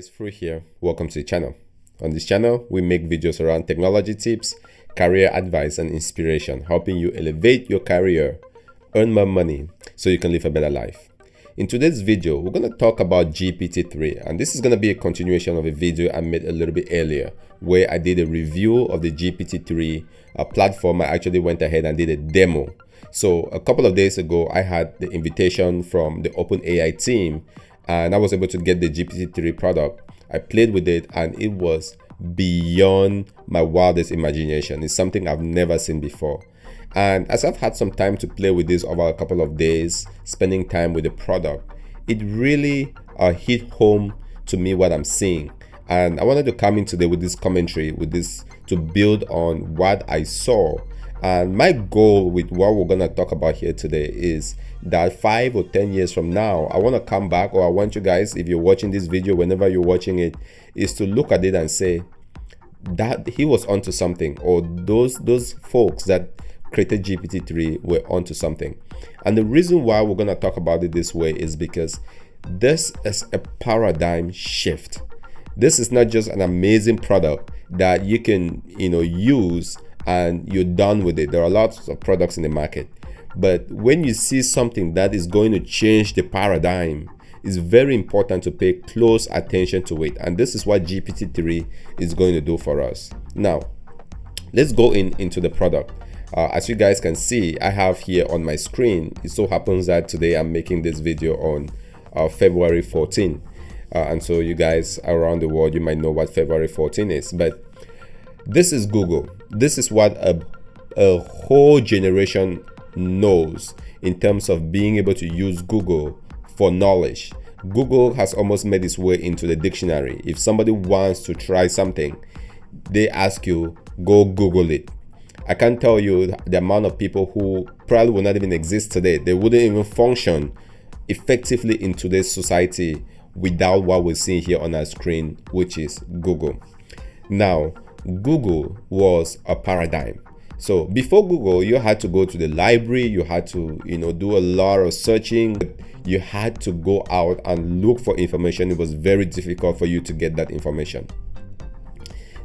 guys, Prairie here. Welcome to the channel. On this channel, we make videos around technology tips, career advice, and inspiration, helping you elevate your career, earn more money, so you can live a better life. In today's video, we're going to talk about GPT-3, and this is going to be a continuation of a video I made a little bit earlier, where I did a review of the GPT-3 platform. I actually went ahead and did a demo. So a couple of days ago, I had the invitation from the OpenAI team, and I was able to get the GPT-3 product. I played with it and it was beyond my wildest imagination. It's something I've never seen before. And as I've had some time to play with this over a couple of days, spending time with the product, it really hit home to me what I'm seeing. And I wanted to come in today with this commentary, with this to build on what I saw. And my goal with what we're going to talk about here today is that 5 or 10 years from now, I want to come back, or I want you guys, if you're watching this video, whenever you're watching it, is to look at it and say that he was onto something, or those folks that created GPT-3 were onto something. And the reason why we're going to talk about it this way is because this is a paradigm shift. This is not just an amazing product that you can, use and you're done with it. There are lots of products in the market, but when you see something that is going to change the paradigm, it's very important to pay close attention to it. And this is what GPT-3 is going to do for us. Now, let's go into the product. As you guys can see, I have here on my screen, it so happens that today I'm making this video on February 14. And so you guys around the world, you might know what February 14 is, but this is Google. This is what a whole generation knows in terms of being able to use Google for knowledge. Google has almost made its way into the dictionary. If somebody wants to try something, they ask you, go Google it. I can't tell you the amount of people who probably will not even exist today. They wouldn't even function effectively in today's society without what we're seeing here on our screen, which is Google. Now, Google was a paradigm. So before Google, you had to go to the library, you had to, do a lot of searching. You had to go out and look for information. It was very difficult for you to get that information.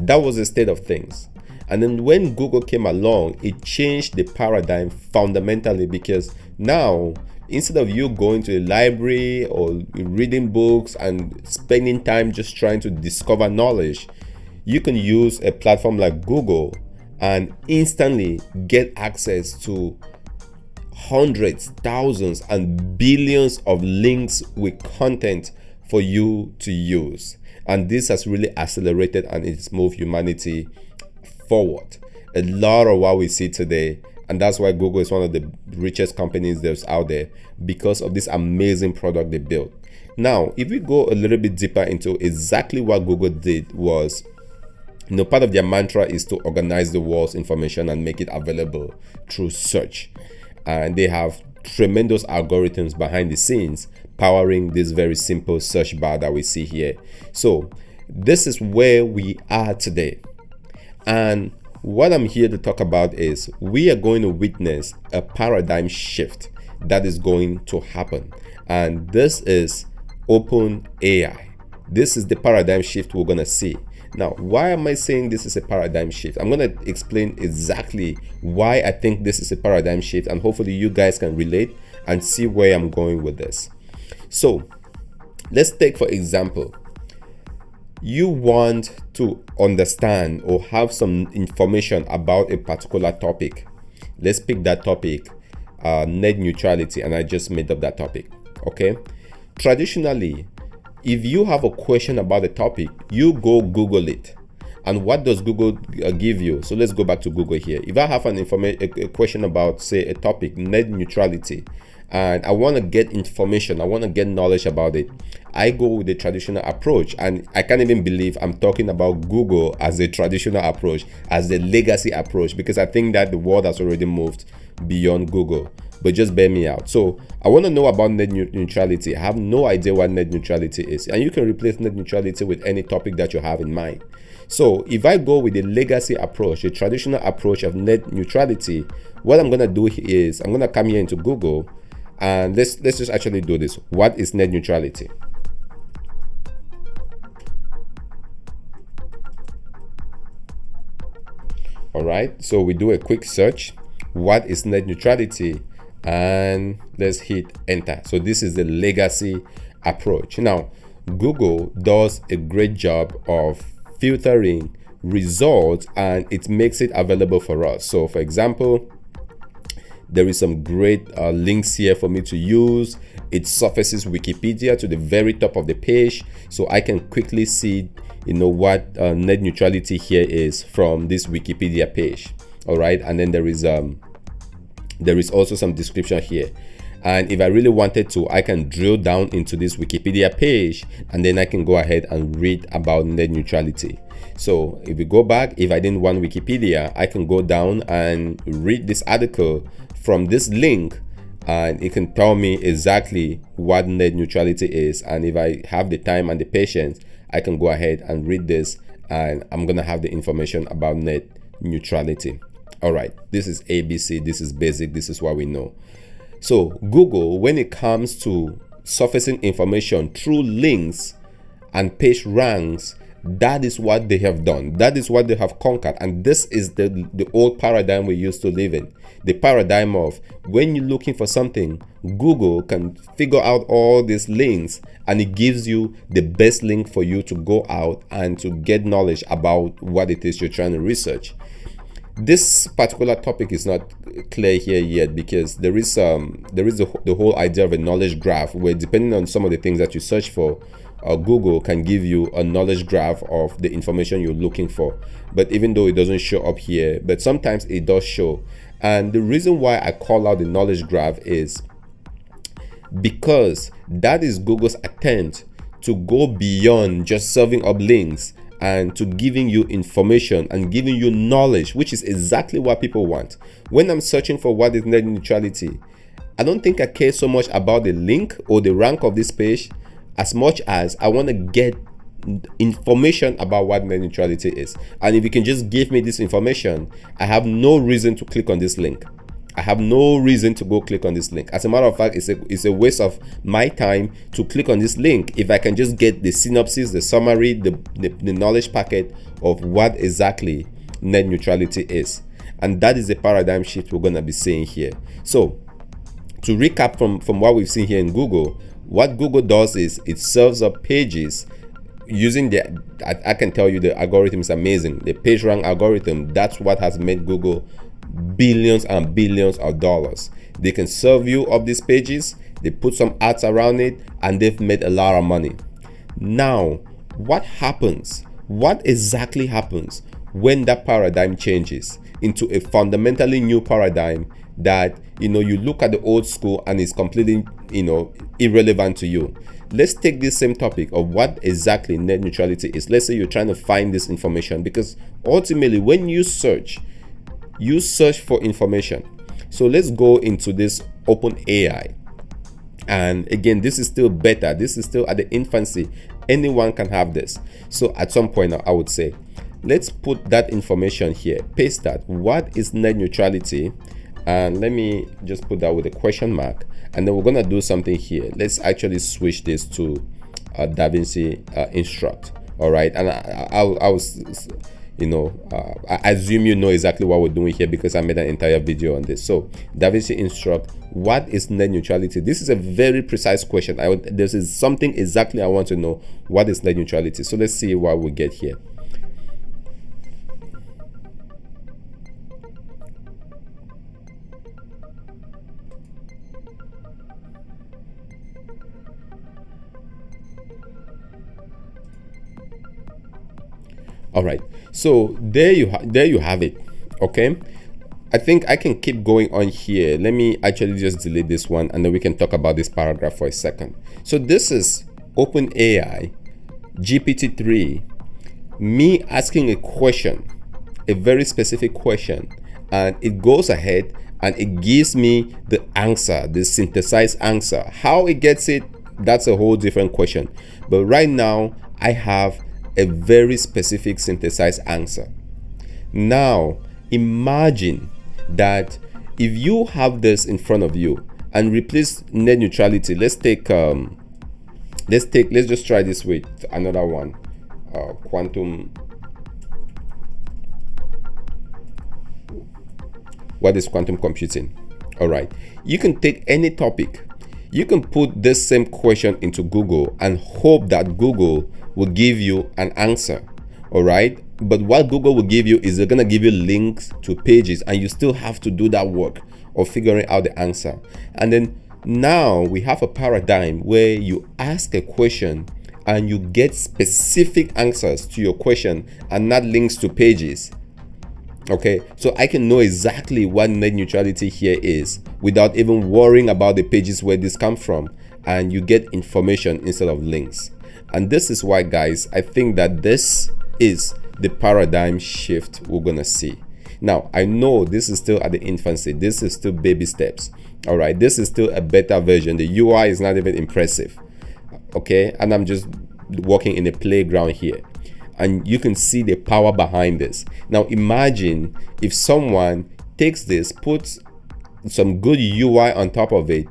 That was the state of things. And then when Google came along, it changed the paradigm fundamentally, because now, instead of you going to the library or reading books and spending time just trying to discover knowledge, you can use a platform like Google and instantly get access to hundreds, thousands, and billions of links with content for you to use. And this has really accelerated and it's moved humanity forward. A lot of what we see today, and that's why Google is one of the richest companies that's out there, because of this amazing product they built. Now, if we go a little bit deeper into exactly what Google did was, part of their mantra is to organize the world's information and make it available through search. And they have tremendous algorithms behind the scenes powering this very simple search bar that we see here. So this is where we are today. And what I'm here to talk about is we are going to witness a paradigm shift that is going to happen. And this is OpenAI. This is the paradigm shift we're going to see. Now, why am I saying this is a paradigm shift? I'm going to explain exactly why I think this is a paradigm shift, and hopefully you guys can relate and see where I'm going with this. So let's take, for example, you want to understand or have some information about a particular topic. Let's pick that topic, net neutrality, and I just made up that topic. Okay. Traditionally, if you have a question about a topic, you go Google it. And what does Google give you? So let's go back to Google here. If I have a question about, say, a topic, net neutrality, and I want to get information, I want to get knowledge about it, I go with the traditional approach. And I can't even believe I'm talking about Google as a traditional approach, as the legacy approach, because I think that the world has already moved beyond Google. But just bear me out. So I want to know about net neutrality. I have no idea what net neutrality is. And you can replace net neutrality with any topic that you have in mind. So if I go with the legacy approach, the traditional approach of net neutrality, what I'm going to do is I'm going to come here into Google And let's just actually do this. What is net neutrality? All right, so we do a quick search. What is net neutrality? And let's hit enter. So this is the legacy approach. Now, Google does a great job of filtering results and it makes it available for us. So for example, there is some great links here for me to use. It surfaces Wikipedia to the very top of the page, so I can quickly see, what net neutrality here is from this Wikipedia page. All right, and then there is also some description here. And if I really wanted to, I can drill down into this Wikipedia page and then I can go ahead and read about net neutrality. So if we go back, if I didn't want Wikipedia, I can go down and read this article from this link and it can tell me exactly what net neutrality is. And if I have the time and the patience, I can go ahead and read this and I'm gonna have the information about net neutrality. All right, this is ABC, this is basic, this is what we know. So Google, when it comes to surfacing information through links and page ranks, that is what they have done. That is what they have conquered. And this is the old paradigm we used to live in. The paradigm of when you're looking for something, Google can figure out all these links and it gives you the best link for you to go out and to get knowledge about what it is you're trying to research. This particular topic is not clear here yet because there is the whole idea of a knowledge graph where, depending on some of the things that you search for, Google can give you a knowledge graph of the information you're looking for. But even though it doesn't show up here, but sometimes it does show. And the reason why I call out the knowledge graph is because that is Google's attempt to go beyond just serving up links and to giving you information and giving you knowledge, which is exactly what people want. When I'm searching for what is net neutrality, I don't think I care so much about the link or the rank of this page as much as I want to get information about what net neutrality is. And if you can just give me this information, I have no reason to click on this link. I have no reason to go click on this link. As a matter of fact, it's a waste of my time to click on this link if I can just get the synopsis, the summary, the knowledge packet of what exactly net neutrality is. And that is the paradigm shift we're going to be seeing here. So to recap from what we've seen here in Google, what Google does is it serves up pages using I can tell you the algorithm is amazing. The page rank algorithm, that's what has made Google billions and billions of dollars. They can serve you up these pages, they put some ads around it, and they've made a lot of money. Now, what happens? What exactly happens when that paradigm changes into a fundamentally new paradigm that, you look at the old school and it's completely, irrelevant to you? Let's take this same topic of what exactly net neutrality is. Let's say you're trying to find this information, because ultimately when you search for information. So let's go into this OpenAI. And again, this is still beta. This is still at the infancy. Anyone can have this. So at some point, I would say, let's put that information here. Paste that. What is net neutrality? And let me just put that with a question mark. And then we're going to do something here. Let's actually switch this to DaVinci Instruct. All right. And I assume you know exactly what we're doing here because I made an entire video on this. So DaVinci Instruct, what is net neutrality? This is a very precise question. This is something exactly I want to know. What is net neutrality? So let's see what we get here. All right, so there you have it. Okay, I think I can keep going on here. Let me actually just delete this one and then we can talk about this paragraph for a second. So this is OpenAI GPT-3, me asking a question, a very specific question, and it goes ahead and it gives me the answer, the synthesized answer. How it gets it, that's a whole different question. But right now I have a very specific synthesized answer. Now imagine that if you have this in front of you and replace net neutrality, let's just try this with another one, quantum what is quantum computing. All right, you can take any topic, you can put this same question into Google and hope that Google will give you an answer. All right, but what Google will give you is they're gonna give you links to pages, and you still have to do that work of figuring out the answer. And then now we have a paradigm where you ask a question and you get specific answers to your question and not links to pages. Okay, so I can know exactly what net neutrality here is without even worrying about the pages where this comes from, and you get information instead of links. And this is why, guys, I think that this is the paradigm shift we're gonna see. Now, I know this is still at the infancy, this is still baby steps. All right, this is still a beta version. The UI is not even impressive. Okay, and I'm just walking in a playground here, and you can see the power behind this. Now imagine if someone takes this, puts some good UI on top of it,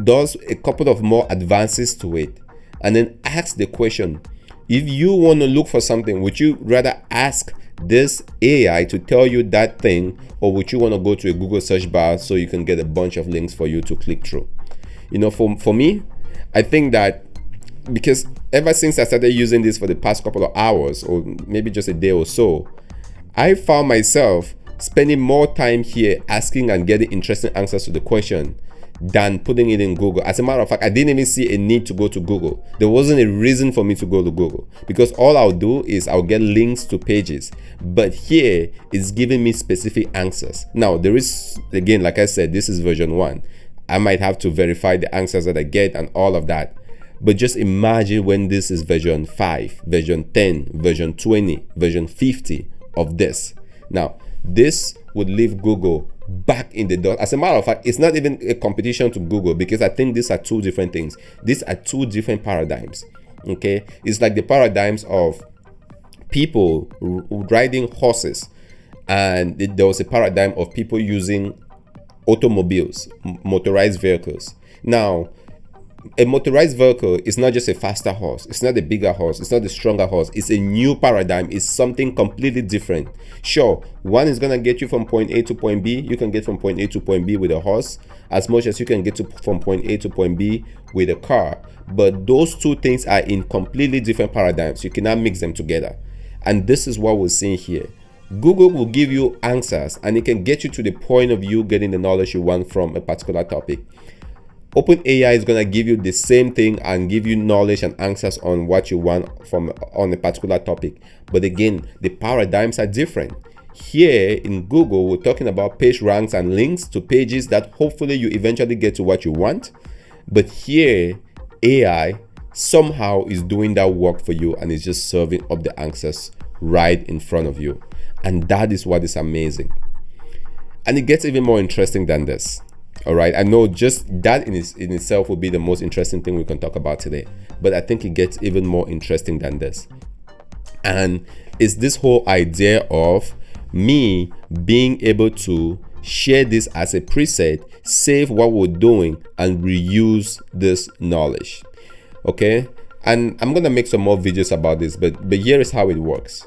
does a couple of more advances to it, and then asks the question, if you want to look for something, would you rather ask this AI to tell you that thing, or would you want to go to a Google search bar so you can get a bunch of links for you to click through? You know, for me, I think that because ever since I started using this for the past couple of hours, or maybe just a day or so, I found myself spending more time here asking and getting interesting answers to the question than putting it in Google. As a matter of fact, I didn't even see a need to go to Google. There wasn't a reason for me to go to Google, because all I'll do is I'll get links to pages. But here it's giving me specific answers. Now there is, again, like I said, this is version 1. I might have to verify the answers that I get and all of that. But just imagine when this is version 5, version 10, version 20, version 50 of this. Now, this would leave Google back in the dust. As a matter of fact, it's not even a competition to Google, because I think these are two different things. These are two different paradigms. Okay, it's like the paradigms of people riding horses, and there was a paradigm of people using automobiles, motorized vehicles. Now, a motorized vehicle is not just a faster horse, it's not a bigger horse, it's not a stronger horse, it's a new paradigm, it's something completely different. Sure, one is gonna get you from point A to point B. You can get from point A to point B with a horse as much as you can get to from point A to point B with a car, but those two things are in completely different paradigms. You cannot mix them together. And this is what we're seeing here. Google will give you answers, and it can get you to the point of you getting the knowledge you want from a particular topic. OpenAI is going to give you the same thing and give you knowledge and answers on what you want from on a particular topic. But again, the paradigms are different. Here in Google, we're talking about page ranks and links to pages that hopefully you eventually get to what you want. But here, AI somehow is doing that work for you, and is just serving up the answers right in front of you. And that is what is amazing. And it gets even more interesting than this. All right, I know just that in itself will be the most interesting thing we can talk about today, but I think it gets even more interesting than this. And it's this whole idea of me being able to share this as a preset, save what we're doing, and reuse this knowledge. Okay, and I'm gonna make some more videos about this, but here is how it works.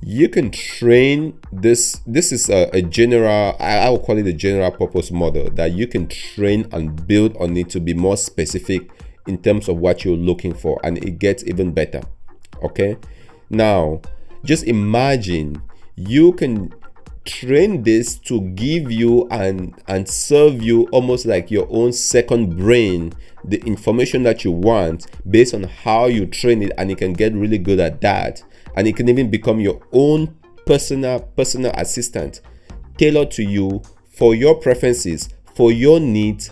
You can train this. This is a general, I will call it a general purpose model that you can train and build on it to be more specific in terms of what you're looking for, and it gets even better. Okay, now just imagine you can train this to give you and serve you almost like your own second brain the information that you want based on how you train it, and it can get really good at that. And it can even become your own personal assistant, tailored to you, for your preferences, for your needs,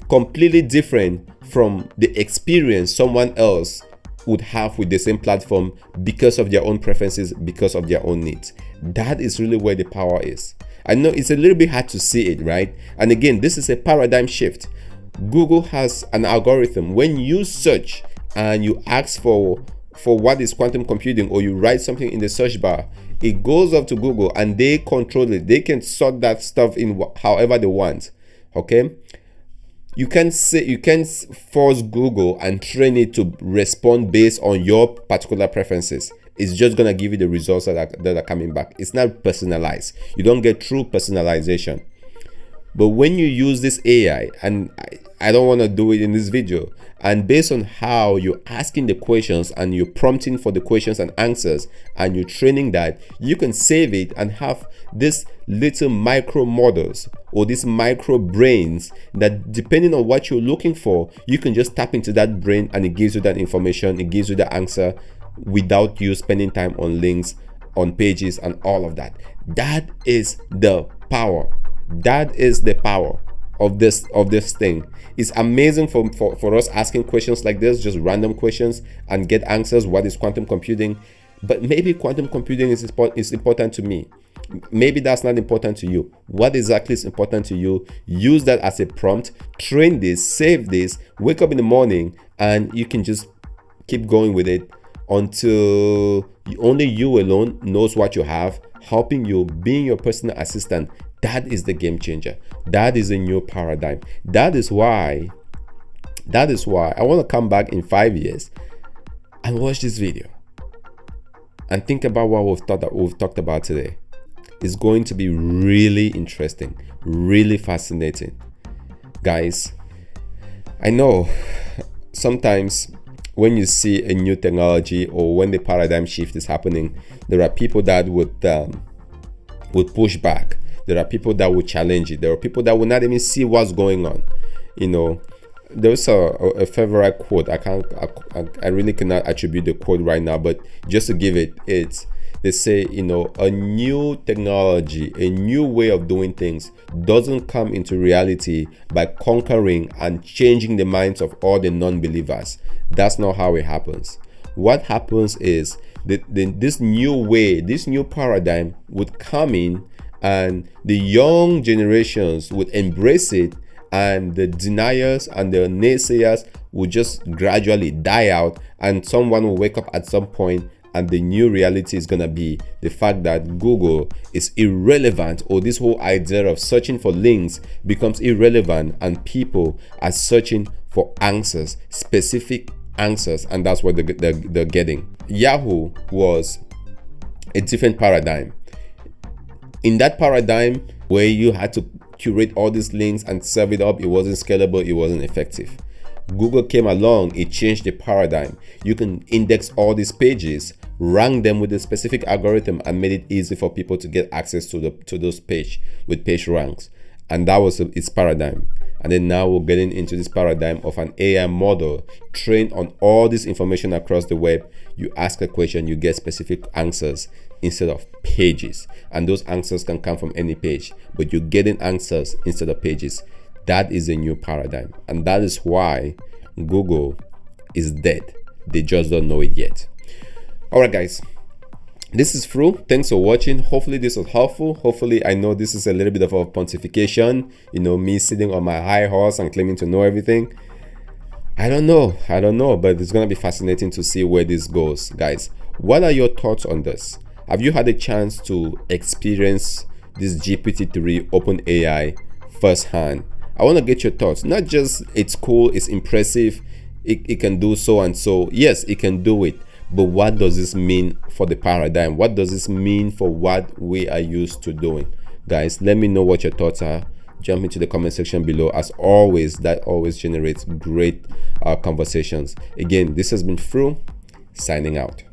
completely different from the experience someone else would have with the same platform, because of their own preferences, because of their own needs. That is really where the power is. I know it's a little bit hard to see it, right? And again, this is a paradigm shift. Google has an algorithm. When you search and you ask for what is quantum computing, or you write something in the search bar, it goes up to Google and they control it. They can sort that stuff in however they want. Okay, you can force Google and train it to respond based on your particular preferences. It's just gonna give you the results that are coming back. It's not personalized. You don't get true personalization. But when you use this AI, and I don't want to do it in this video, and based on how you're asking the questions and you're prompting for the questions and answers and you're training that, you can save it and have this little micro models or these micro brains that, depending on what you're looking for, you can just tap into that brain and it gives you that information, it gives you the answer without you spending time on links, on pages, and all of that. That is the power. That is the power of this thing. It's amazing for us asking questions like this, just random questions, and get answers. What is quantum computing? But maybe quantum computing is important to me. Maybe that's not important to you. What exactly is important to you? Use that as a prompt, train this, save this, wake up in the morning, and you can just keep going with it until only you alone knows what you have, helping you, being your personal assistant. That is the game changer. That is a new paradigm. That is why I want to come back in 5 years and watch this video and think about what we've talked about today. It's going to be really interesting, really fascinating. Guys, I know sometimes when you see a new technology or when the paradigm shift is happening, there are people that would push back. There are people that will challenge it. There are people that will not even see what's going on. You know, there's a favorite quote. I really cannot attribute the quote right now, but just to give it, they say, you know, a new technology, a new way of doing things doesn't come into reality by conquering and changing the minds of all the non-believers. That's not how it happens. What happens is this new way, this new paradigm would come in, and the young generations would embrace it, and the deniers and the naysayers will just gradually die out, and someone will wake up at some point, and the new reality is gonna be the fact that Google is irrelevant, or this whole idea of searching for links becomes irrelevant, and people are searching for answers, specific answers, and that's what they're getting. Yahoo was a different paradigm. In that paradigm where you had to curate all these links and serve it up, it wasn't scalable, it wasn't effective. Google came along, it changed the paradigm. You can index all these pages, rank them with a specific algorithm, and made it easy for people to get access to those page with page ranks. And that was its paradigm. And then now we're getting into this paradigm of an AI model trained on all this information across the web. You ask a question, you get specific answers instead of pages. And those answers can come from any page, but you're getting answers instead of pages. That is a new paradigm. And that is why Google is dead. They just don't know it yet. All right, guys. This is Fru. Thanks for watching. Hopefully this was helpful. Hopefully, I know this is a little bit of a pontification, you know, me sitting on my high horse and claiming to know everything. I don't know, but it's gonna be fascinating to see where this goes. Guys, what are your thoughts on this? Have you had a chance to experience this GPT-3 OpenAI firsthand? I want to get your thoughts. Not just it's cool, it's impressive, it can do so and so. Yes, it can do it. But what does this mean for the paradigm? What does this mean for what we are used to doing? Guys, let me know what your thoughts are. Jump into the comment section below. As always, that always generates great conversations. Again, this has been Fru, signing out.